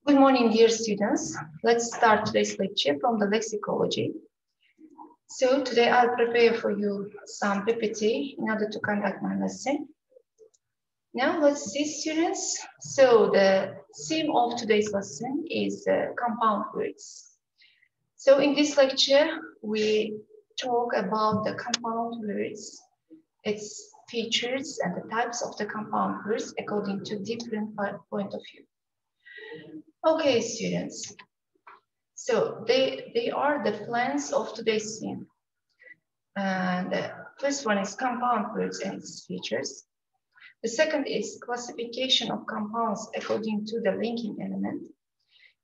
Good morning, dear students. Let's start today's lecture from the lexicology. So today I'll prepare for you some PPT in order to conduct my lesson. Now let's see, students. So the theme of today's lesson is compound words. So in this lecture, we talk about the compound words, its features and the types of the compound words according to different point of view. Okay, students. So they are the plans of today's theme. And the first one is compound words and its features. The second is classification of compounds according to the linking element.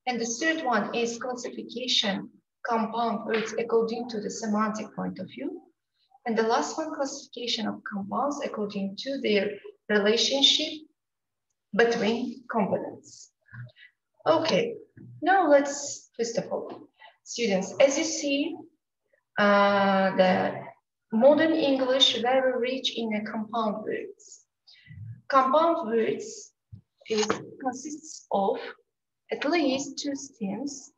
And the third one is classification compound words according to the semantic point of view. And the last one, classification of compounds according to their relationship between components. Okay, now let's, first of all, students, as you see, the modern English very rich in the compound words. Compound words consists of at least two stems,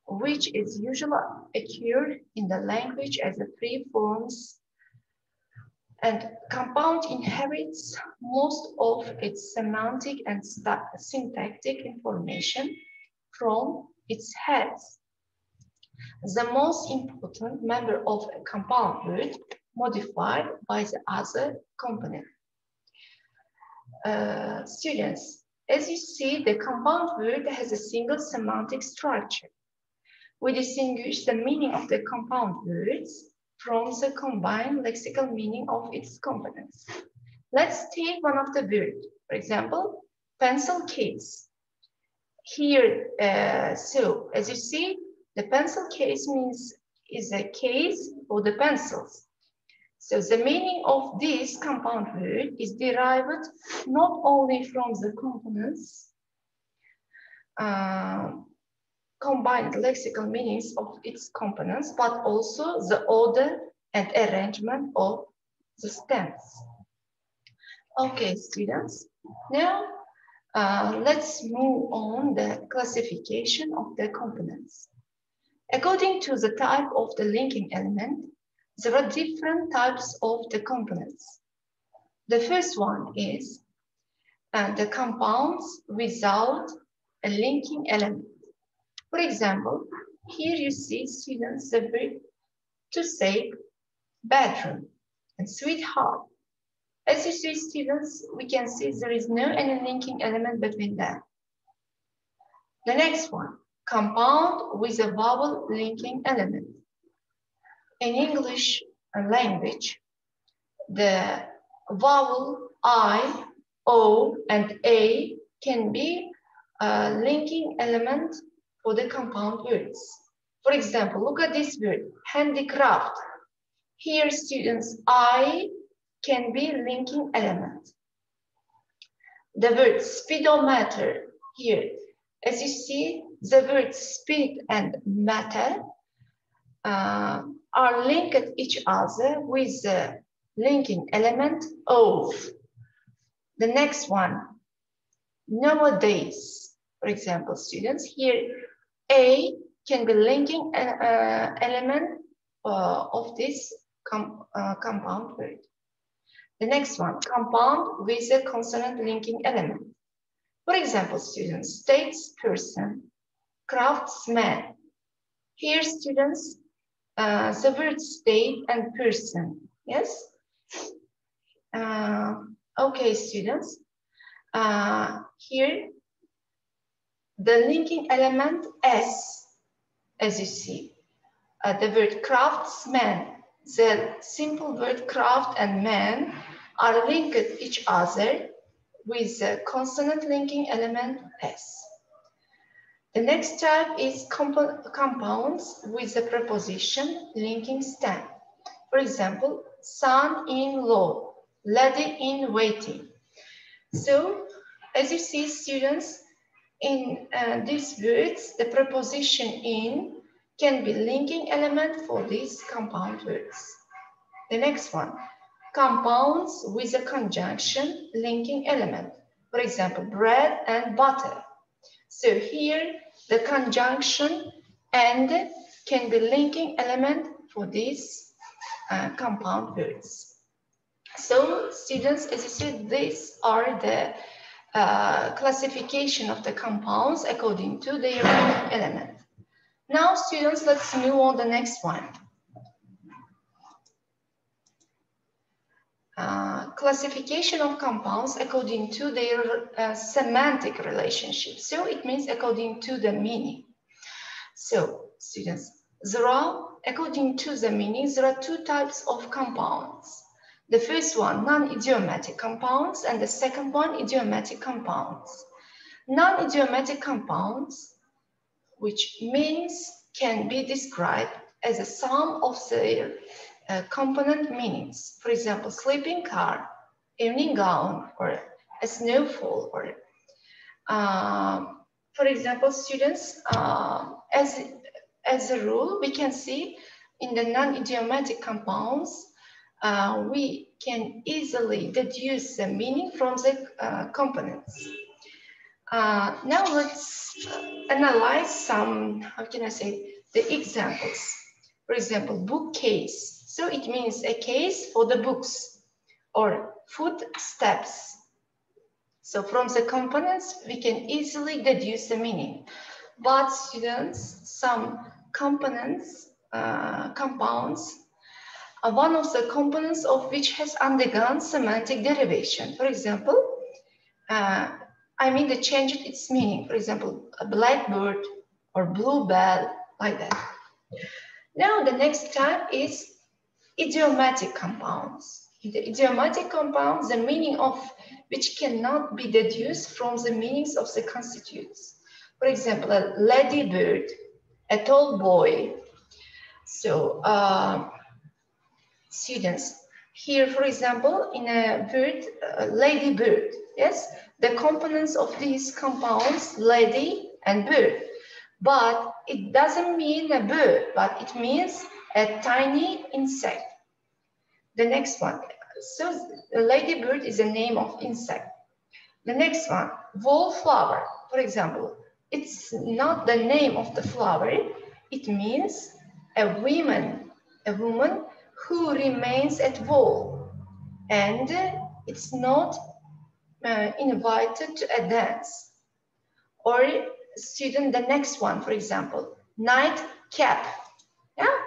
which is usually occur in the language as a free forms, and compound inherits most of its semantic and syntactic information from its heads. The most important member of a compound word modified by the other component. Students, as you see, the compound word has a single semantic structure. We distinguish the meaning of the compound words from the combined lexical meaning of its components. Let's take one of the words. For example, pencil case. Here, so as you see, the pencil case is a case for the pencils. So the meaning of this compound word is derived not only from the components, combined lexical meanings of its components, but also the order and arrangement of the stems. Okay, students. Now, let's move on the classification of the components. According to the type of the linking element, there are different types of the components. The first one is the compounds without a linking element. For example, here you see, students, the verb to say bedroom and sweetheart. As you see, students, we can see there is no any linking element between them. The next one, compound with a vowel linking element. In English language, the vowel I, O, and A can be a linking element for the compound words. For example, look at this word, handicraft. Here, students, I can be linking element. The word speedometer here, as you see, the words speed and matter are linked each other with the linking element O. The next one, nowadays, for example, students, here A can be linking element of this compound word. The next one, compound with a consonant linking element. For example, students, statesperson, craftsman. Here, students, the word state and person, yes? Okay, students, here, the linking element S, as you see, the word craftsman, the simple word craft and man are linked each other with the consonant linking element S. The next type is compounds with the preposition linking stem. For example, son-in-law, lady-in-waiting. So, as you see, students, in these words, the preposition in can be linking element for these compound words. The next one, compounds with a conjunction linking element. For example, bread and butter. So here the conjunction and can be linking element for these compound words. So students, as I said, these are the classification of the compounds according to their element. Now students, let's move on to the next one. Classification of compounds according to their semantic relationship. So it means according to the meaning. So students, according to the meaning, there are two types of compounds. The first one, non-idiomatic compounds, and the second one, idiomatic compounds. Non-idiomatic compounds, which means can be described as a sum of their component meanings. For example, sleeping car, evening gown, or a snowfall, or for example, students, as a rule, we can see in the non-idiomatic compounds, we can easily deduce the meaning from the components. Now let's analyze some, how can I say, the examples. For example, bookcase. So it means a case for the books, or footsteps. So from the components, we can easily deduce the meaning. But students, some components, compounds, one of the components of which has undergone semantic derivation. For example, they changed its meaning. For example, a blackbird or bluebell, like that. Now the next type is idiomatic compounds. The idiomatic compounds, the meaning of which cannot be deduced from the meanings of the constituents. For example, a ladybird, a tall boy. So students, here, for example, in a bird, ladybird, yes, the components of these compounds, lady and bird, but it doesn't mean a bird, but it means a tiny insect. The next one, so the ladybird is a name of insect. The next one, wallflower, for example, it's not the name of the flower, it means a woman who remains at wall, and it's not invited to a dance. Or student, the next one, for example, nightcap. Yeah,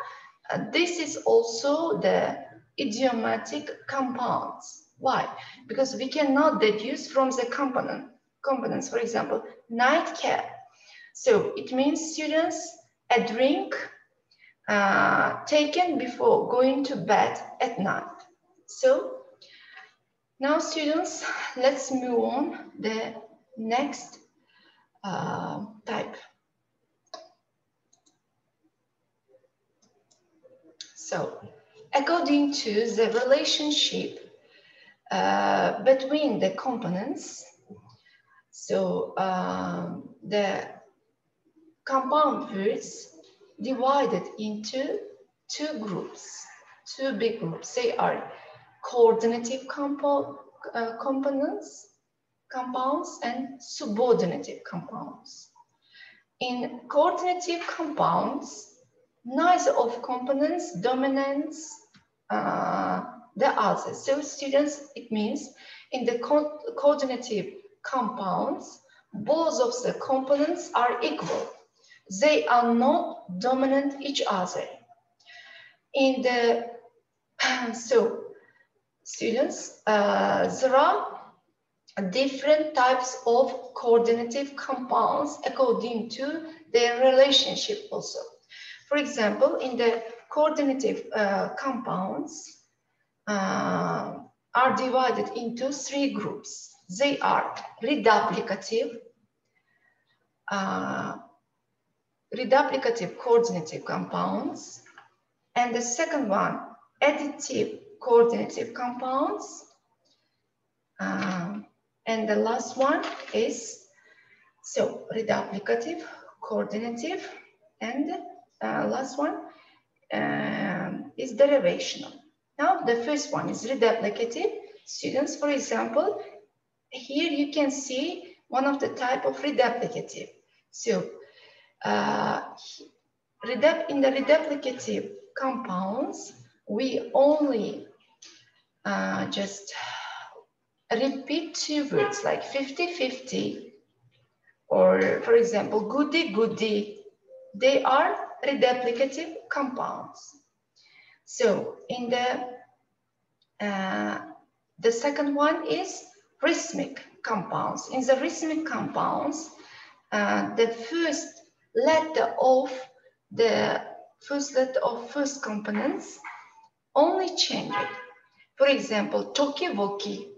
this is also the idiomatic compounds. Why? Because we cannot deduce from the components. For example, nightcap. So it means, students, a drink taken before going to bed at night. So now students, let's move on the next type. So according to the relationship between the components, so the compound words divided into two groups, two big groups. They are coordinative compounds and subordinative compounds. In coordinative compounds, neither of components dominates the other. So students, it means in the coordinative compounds, both of the components are equal. They are not dominant each other. In the, so students, there are different types of coordinative compounds according to their relationship also. For example, in the coordinative compounds are divided into three groups. They are reduplicative coordinative compounds, and the second one, additive coordinative compounds, and the last one is reduplicative, coordinative, and last one is derivational. Now the first one is reduplicative. Students, for example, here you can see one of the type of reduplicative. So in the reduplicative compounds, we only just repeat two words like 50-50, or for example, goody-goody. They are reduplicative compounds. So in the second one is rhythmic compounds. In the rhythmic compounds, the first letter of first components only change it. For example, toki-woki,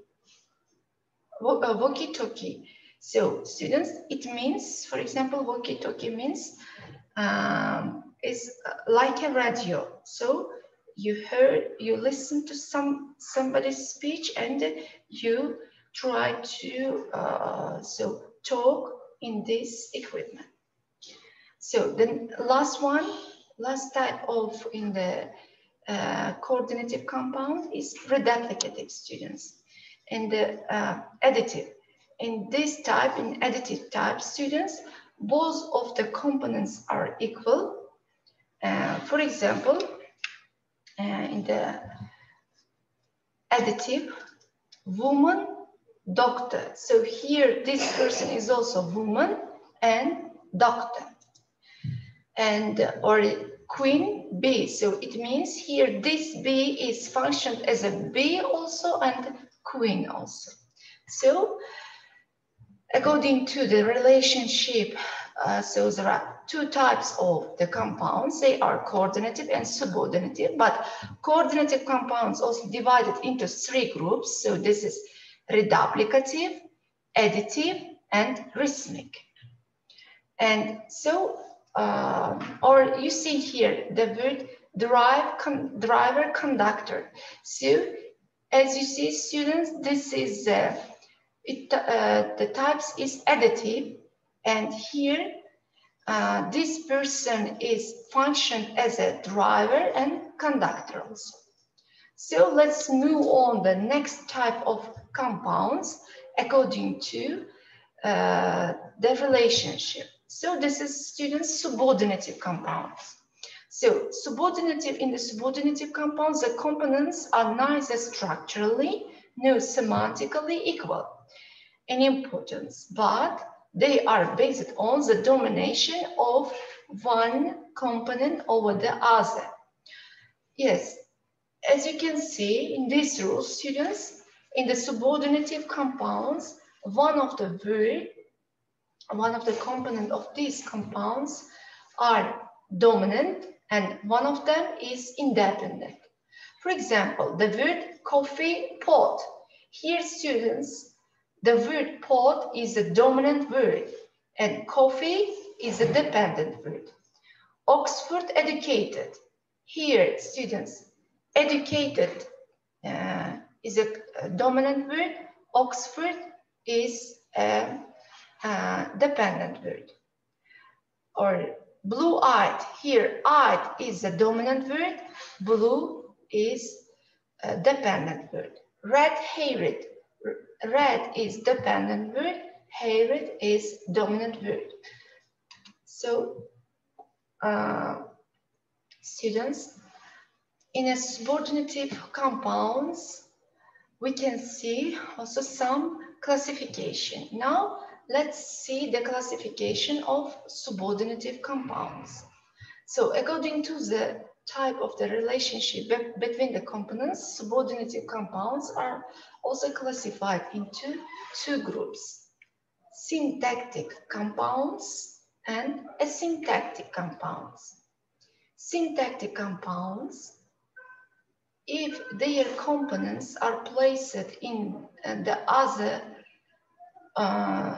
woki-toki. So students, it means, for example, woki-toki means is like a radio. So you listen to somebody's speech and you try to talk in this equipment. So the last type of in the coordinative compound is reduplicative, students, and the additive. In this type, in additive type, students, both of the components are equal. For example, in the additive, woman, doctor. So here, this person is also woman and doctor. And or queen bee. So it means here this bee is functioned as a bee also and queen also. So according to the relationship, so there are two types of the compounds. They are coordinative and subordinative, but coordinative compounds also divided into three groups. So this is reduplicative, additive, and rhythmic. And so, or you see here the word driver conductor. So as you see, students, this is the types is additive, and here this person is functioned as a driver and conductor also. So let's move on the next type of compounds according to the relationship. So this is students subordinative compounds. So in the subordinative compounds, the components are neither structurally nor semantically equal in importance, but they are based on the domination of one component over the other. Yes, as you can see in this rule, students, in the subordinative compounds, one of the component of these compounds are dominant and one of them is independent. For example, the word coffee pot. Here, students, the word pot is a dominant word and coffee is a dependent word. Oxford educated. Here, students, educated is a dominant word. Oxford is a dependent word. Or blue-eyed. Here, eyed is a dominant word. Blue is a dependent word. Red-haired. Red is dependent word. Haired is dominant word. So, students, in a subordinative compounds, we can see also some classification. Now, let's see the classification of subordinative compounds. So, according to the type of the relationship between the components, subordinative compounds are also classified into two groups: syntactic compounds and asyntactic compounds. Syntactic compounds, if their components are placed in the other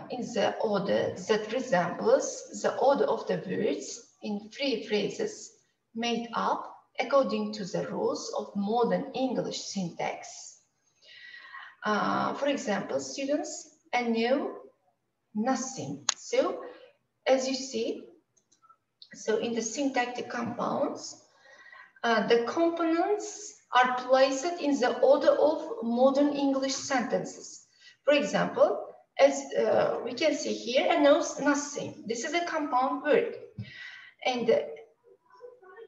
in the order that resembles the order of the words in free phrases made up according to the rules of modern English syntax. For example, students, I know nothing. So, as you see, so in the syntactic compounds, the components are placed in the order of modern English sentences. For example, As we can see here, and knows nothing. This is a compound word. And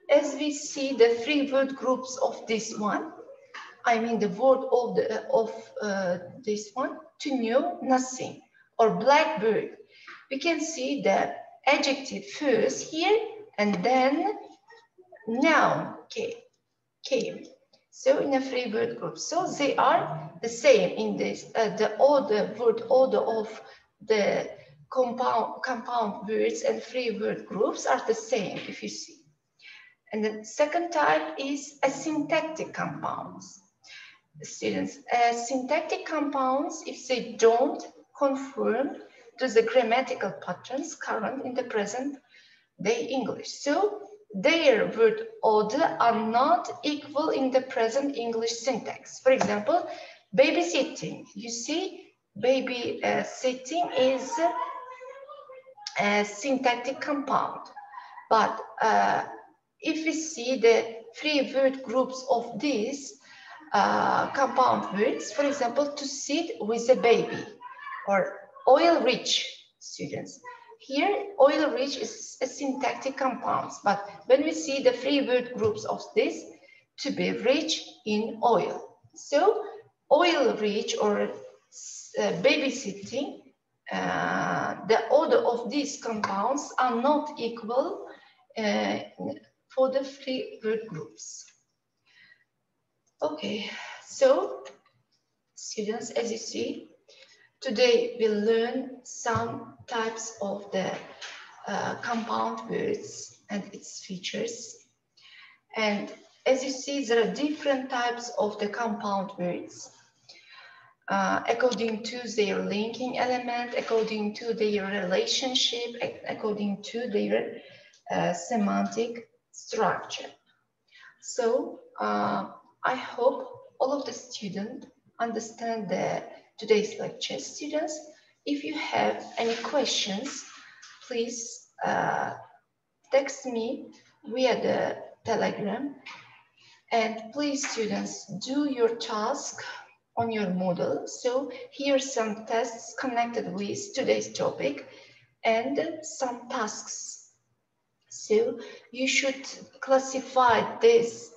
as we see the three word groups of this one, I mean the word of this one, to know nothing, or blackbird. We can see the adjective first here, and then noun came. So in a three word group. So they are the same in this, the word order of the compound words and three word groups are the same, if you see. And the second type is a syntactic compounds. Students, syntactic compounds, if they don't conform to the grammatical patterns current in the present day English. So their word order are not equal in the present English syntax. For example, babysitting. You see, babysitting is a syntactic compound. But if we see the three word groups of these compound words, for example, to sit with a baby, or oil-rich, students. Here, oil-rich is a syntactic compound, but when we see the three word groups of this, to be rich in oil. So, oil-rich or babysitting, the order of these compounds are not equal for the three word groups. Okay, so students, as you see, today we'll learn some types of the compound words and its features. And as you see, there are different types of the compound words according to their linking element, according to their relationship, according to their semantic structure. So I hope all of the students understand today's lecture. Students, if you have any questions, please text me via the Telegram. And please, students, do your task on your Moodle. So here are some tests connected with today's topic and some tasks. So you should classify this.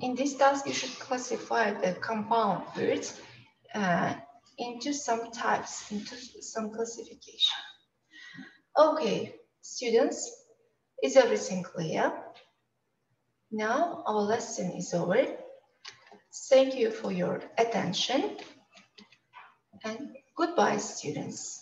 In this task, you should classify the compound words into some types, into some classification. Okay, students, is everything clear? Now our lesson is over. Thank you for your attention and goodbye, students.